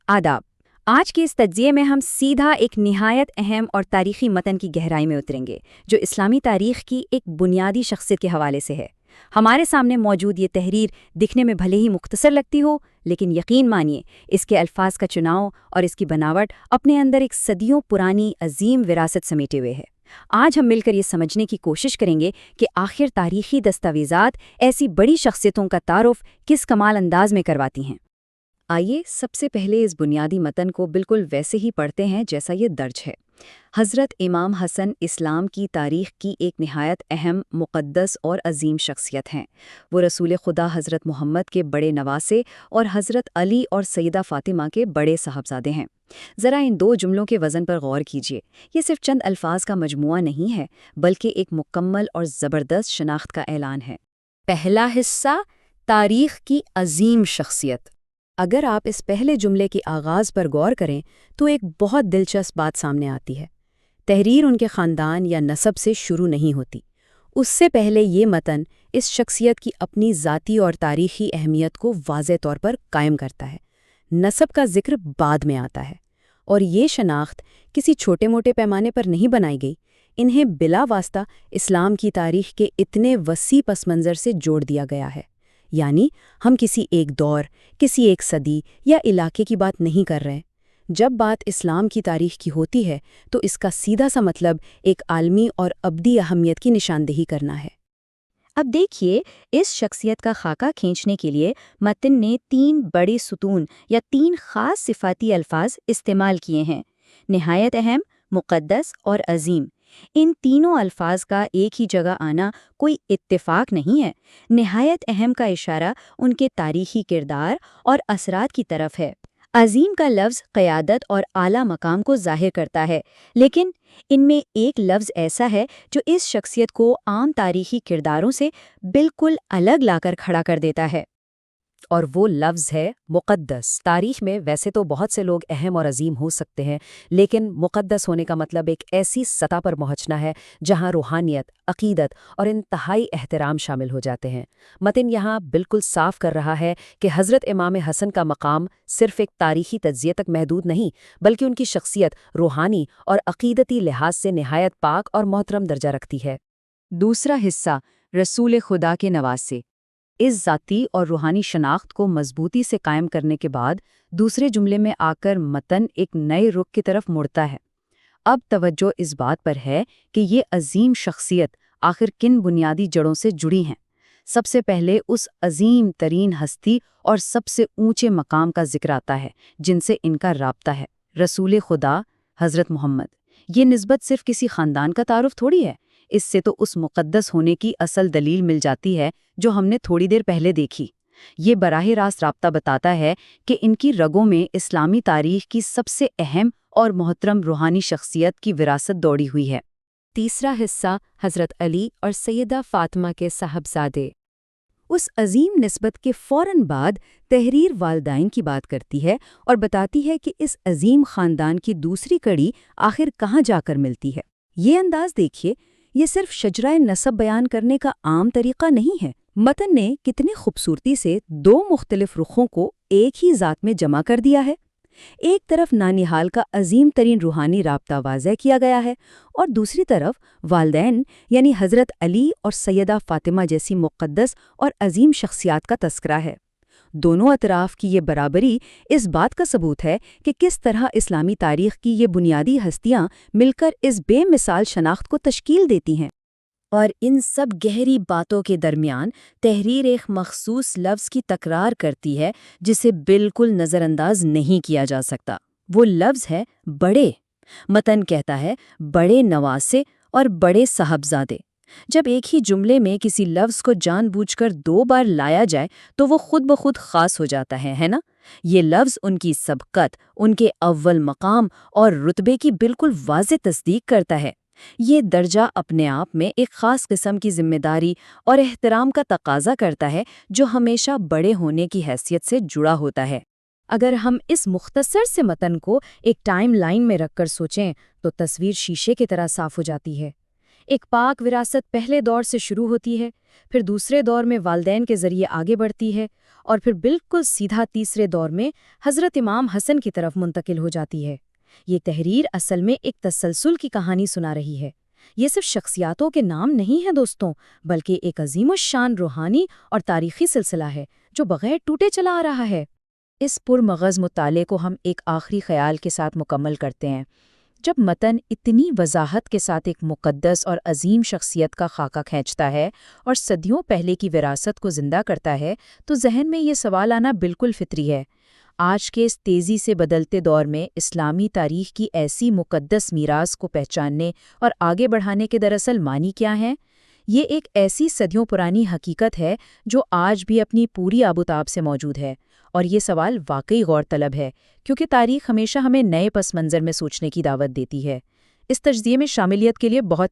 आदाब। आज के इस तज्ज़िये में हम सीधा एक निहायत अहम और तारीख़ी मतन की गहराई में उतरेंगे, जो इस्लामी तारीख़ की एक बुनियादी शख्सियत के हवाले से है। हमारे सामने मौजूद ये तहरीर दिखने में भले ही मुख्तसर लगती हो, लेकिन यकीन मानिए, इसके अल्फाज का चुनाव और इसकी बनावट अपने अंदर एक सदियों पुरानी अजीम विरासत समेटे हुए है। आज हम मिलकर ये समझने की कोशिश करेंगे कि आखिर तारीख़ी दस्तावेज़ात ऐसी बड़ी शख्सियतों का तारुफ किस कमाल अंदाज में करवाती हैं। आइए सबसे पहले इस बुनियादी मतन को बिल्कुल वैसे ही पढ़ते हैं जैसा ये दर्ज है। हज़रत इमाम हसन इस्लाम की तारीख़ की एक निहायत अहम, मुक़द्दस और अजीम शख्सियत हैं। वो रसूल खुदा हज़रत मोहम्मद के बड़े नवासे और हज़रत अली और सैयदा फ़ातिमा के बड़े साहबजादे हैं। ज़रा इन दो जुमलों के वज़न पर गौर कीजिए। ये सिर्फ चंद अल्फाज का मजमुआ नहीं है, बल्कि एक मुकम्मल और ज़बरदस्त शनाख्त का ऐलान है। पहला हिस्सा, तारीख़ की अजीम शख्सियत। अगर आप इस पहले जुमले के आगाज़ पर गौर करें तो एक बहुत दिलचस्प बात सामने आती है। तहरीर उनके ख़ानदान या नसब से शुरू नहीं होती। उससे पहले ये मतन इस शख्सियत की अपनी ज़ाती और तारीख़ी अहमियत को वाज़े तौर पर कायम करता है। नसब का जिक्र बाद में आता है, और ये शनाख्त किसी छोटे मोटे पैमाने पर नहीं बनाई गई। इन्हें बिला वास्ता इस्लाम की तारीख़ के इतने वसी पस मंज़र से जोड़ दिया गया है। यानी हम किसी एक दौर, किसी एक सदी या इलाके की बात नहीं कर रहे। जब बात इस्लाम की तारीख़ की होती है तो इसका सीधा सा मतलब एक आलमी और अब्दी अहमियत की निशानदेही करना है। अब देखिए, इस शख्सियत का खाका खींचने के लिए मतन ने 3 बड़े सुतून या 3 ख़ास सिफाती अल्फाज इस्तेमाल किए हैं: निहायत अहम, मुक़द्दस और अजीम। इन तीनों अल्फाज का एक ही जगह आना कोई इत्तेफाक नहीं है। निहायत अहम का इशारा उनके तारीख़ी किरदार और असरात की तरफ है। अजीम का लफ्ज़ क़यादत और आला मकाम को ज़ाहिर करता है, लेकिन इनमें एक लफ्ज़ ऐसा है जो इस शख्सियत को आम तारीख़ी किरदारों से बिल्कुल अलग लाकर खड़ा कर देता है, और वो लफ्ज़ है मुक़द्दस। तारीख़ में वैसे तो बहुत से लोग अहम और अजीम हो सकते हैं, लेकिन मुक़द्दस होने का मतलब एक ऐसी सतह पर पहुँचना है जहाँ रूहानियत, अक़ीदत और इंतहाई एहतराम शामिल हो जाते हैं। मतन यहाँ बिल्कुल साफ कर रहा है कि हज़रत इमाम हसन का मकाम सिर्फ़ एक तारीख़ी तज्ज़िये तक महदूद नहीं, बल्कि उनकी शख्सियत रूहानी और अक़ीदती लिहाज से निहायत पाक और मोहतरम दर्जा रखती है। दूसरा हिस्सा, रसूल खुदा के नवासे। इस ज़ाती और रूहानी शनाख्त को मजबूती से कायम करने के बाद दूसरे जुमले में आकर मतन एक नए रुख की तरफ मुड़ता है। अब तवज्जो इस बात पर है कि ये अजीम शख्सियत आखिर किन बुनियादी जड़ों से जुड़ी हैं। सबसे पहले उस अजीम तरीन हस्ती और सबसे ऊंचे मकाम का जिक्र आता है जिनसे इनका राब्ता है, रसूल खुदा हज़रत मोहम्मद। ये निस्बत सिर्फ किसी ख़ानदान का तारुफ थोड़ी है। इससे तो उस मुक़द्दस होने की असल दलील मिल जाती है जो हमने थोड़ी देर पहले देखी। ये बराह रास्त राब्ता बताता है कि इनकी रगों में इस्लामी तारीख़ की सबसे अहम और मोहतरम रूहानी शख्सियत की विरासत दौड़ी हुई है। तीसरा हिस्सा, हज़रत अली और सैयदा फ़ातिमा के साहबजादे। उस अजीम निस्बत के फ़ौरन बाद तहरीर वालदाइन की बात करती है और बताती है कि इस अजीम ख़ानदान की दूसरी कड़ी आखिर कहाँ जाकर मिलती है। ये अंदाज़ देखिए, ये सिर्फ शजराए नसब बयान करने का आम तरीक़ा नहीं है। मतन ने कितनी खूबसूरती से 2 मुख्तलिफ रुखों को एक ही ज़ात में जमा कर दिया है। एक तरफ नानिहाल का अजीम तरीन रूहानी राब्ता वाज़ह किया गया है, और दूसरी तरफ वालदैन यानी हज़रत अली और सैयदा फ़ातिमा जैसी मुक़द्दस और अजीम शख्सियात का तस्करा है। दोनों अतराफ की ये बराबरी इस बात का सबूत है कि किस तरह इस्लामी तारीख़ की ये बुनियादी हस्तियाँ मिलकर इस बेमिसाल शनाख्त को तश्कील देती हैं। और इन सब गहरी बातों के दरमियान तहरीर एक मखसूस लफ्ज़ की तकरार करती है जिसे बिल्कुल नज़रअंदाज नहीं किया जा सकता। वो लफ्ज़ है बड़े। मतन कहता है बड़े नवासे और बड़े साहबजादे। जब एक ही जुमले में किसी लफ्ज़ को जानबूझकर 2 बार लाया जाए तो वो खुद ब खुद ख़ास हो जाता है ना? ये लफ्ज़ उनकी सबकत, उनके अव्वल मकाम और रुतबे की बिल्कुल वाज़े तस्दीक करता है। ये दर्जा अपने आप में एक ख़ास किस्म की जिम्मेदारी और एहतराम का तकाज़ा करता है जो हमेशा बड़े होने की हैसियत से जुड़ा होता है। अगर हम इस मुख्तसर से मतन को एक टाइम लाइन में रखकर सोचें तो तस्वीर शीशे की तरह साफ हो जाती है। ایک پاک وراثت پہلے دور سے شروع ہوتی ہے، پھر دوسرے دور میں والدین کے ذریعے آگے بڑھتی ہے، اور پھر بالکل سیدھا تیسرے دور میں حضرت امام حسن کی طرف منتقل ہو جاتی ہے۔ یہ تحریر اصل میں ایک تسلسل کی کہانی سنا رہی ہے۔ یہ صرف شخصیاتوں کے نام نہیں ہیں دوستوں، بلکہ ایک عظیم الشان روحانی اور تاریخی سلسلہ ہے جو بغیر ٹوٹے چلا آ رہا ہے۔ اس پرمغز مطالعے کو ہم ایک آخری خیال کے ساتھ مکمل کرتے ہیں۔ جب متن اتنی وضاحت کے ساتھ ایک مقدس اور عظیم شخصیت کا خاکہ کھینچتا ہے اور صدیوں پہلے کی وراثت کو زندہ کرتا ہے، تو ذہن میں یہ سوال آنا بالکل فطری ہے۔ آج کے اس تیزی سے بدلتے دور میں اسلامی تاریخ کی ایسی مقدس میراث کو پہچاننے اور آگے بڑھانے کے دراصل معنی کیا ہیں؟ یہ ایک ایسی صدیوں پرانی حقیقت ہے جو آج بھی اپنی پوری آبوتاب سے موجود ہے، اور یہ سوال واقعی غور طلب ہے، کیونکہ تاریخ ہمیشہ ہمیں نئے پس منظر میں سوچنے کی دعوت دیتی ہے۔ اس تجزیے میں شاملیت کے لیے بہت